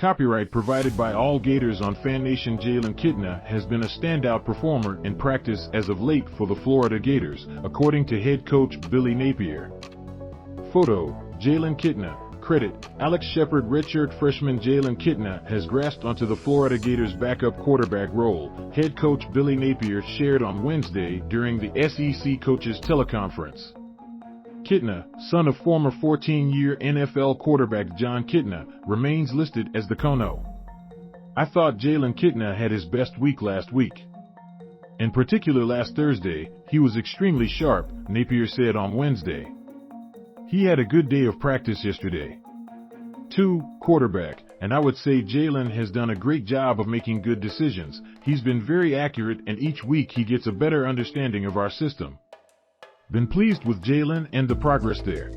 Copyright provided by All Gators on FanNation. Jalen Kitna has been a standout performer in practice as of late for the Florida Gators, according to head coach Billy Napier. Photo: Jalen Kitna. Credit: Alex. Shepherd Redshirt freshman Jalen Kitna has grasped onto the Florida Gators' backup quarterback role, head coach Billy Napier shared on Wednesday during the SEC coaches teleconference. Kitna, son of former 14-year NFL quarterback Jon Kitna, remains listed as the Kono. "I thought Jalen Kitna had his best week last week. In particular last Thursday, he was extremely sharp," Napier said on Wednesday. "He had a good day of practice yesterday. 2. Quarterback, and I would say Jalen has done a great job of making good decisions. He's been very accurate and each week he gets a better understanding of our system. Been pleased with Jalen and the progress there."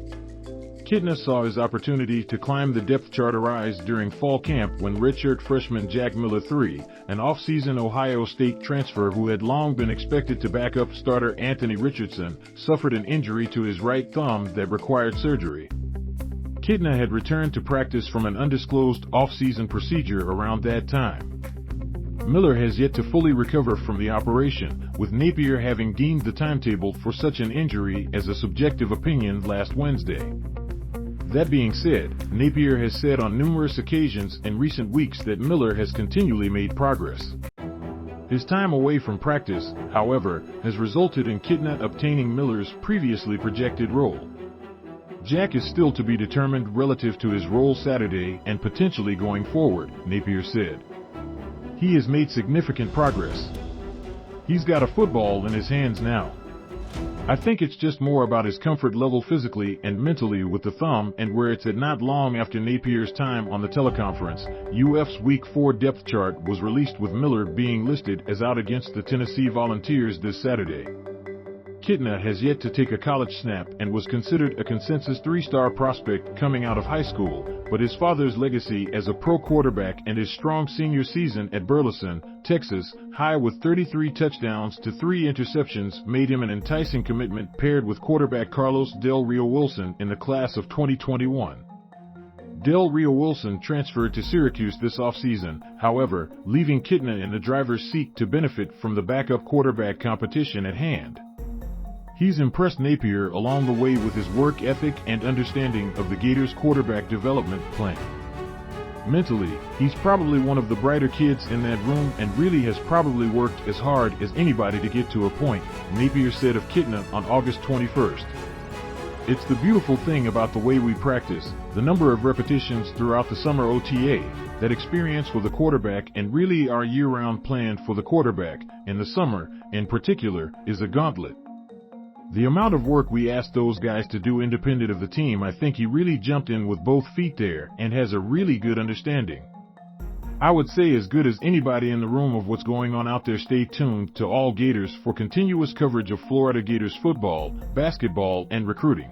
Kitna saw his opportunity to climb the depth chart arise during fall camp when redshirt freshman Jack Miller III, an offseason Ohio State transfer who had long been expected to back up starter Anthony Richardson, suffered an injury to his right thumb that required surgery. Kitna had returned to practice from an undisclosed offseason procedure around that time. Miller has yet to fully recover from the operation, with Napier having deemed the timetable for such an injury as a subjective opinion last Wednesday. That being said, Napier has said on numerous occasions in recent weeks that Miller has continually made progress. His time away from practice, however, has resulted in Kitna obtaining Miller's previously projected role. Jack is still to be determined relative to his role Saturday and potentially going forward, Napier said. "He has made significant progress. He's got a football in his hands now. I think it's just more about his comfort level physically and mentally with the thumb and where it's at." Not long after Napier's time on the teleconference, UF's Week 4 depth chart was released with Miller being listed as out against the Tennessee Volunteers this Saturday. Kitna has yet to take a college snap and was considered a consensus 3-star prospect coming out of high school, but his father's legacy as a pro quarterback and his strong senior season at Burleson, Texas, high with 33 touchdowns to 3 interceptions made him an enticing commitment paired with quarterback Carlos Del Rio-Wilson in the class of 2021. Del Rio-Wilson transferred to Syracuse this offseason, however, leaving Kitna in the driver's seat to benefit from the backup quarterback competition at hand. He's impressed Napier along the way with his work ethic and understanding of the Gators' quarterback development plan. Mentally, he's probably one of the brighter kids in that room and really has probably worked as hard as anybody to get to a point, Napier said of Kitna on August 21st. "It's the beautiful thing about the way we practice, the number of repetitions throughout the summer OTA, that experience with the quarterback, and really our year-round plan for the quarterback, in the summer, in particular, is a gauntlet. The amount of work we asked those guys to do independent of the team, I think he really jumped in with both feet there and has a really good understanding. I would say as good as anybody in the room of what's going on out there." Stay tuned to All Gators for continuous coverage of Florida Gators football, basketball, and recruiting.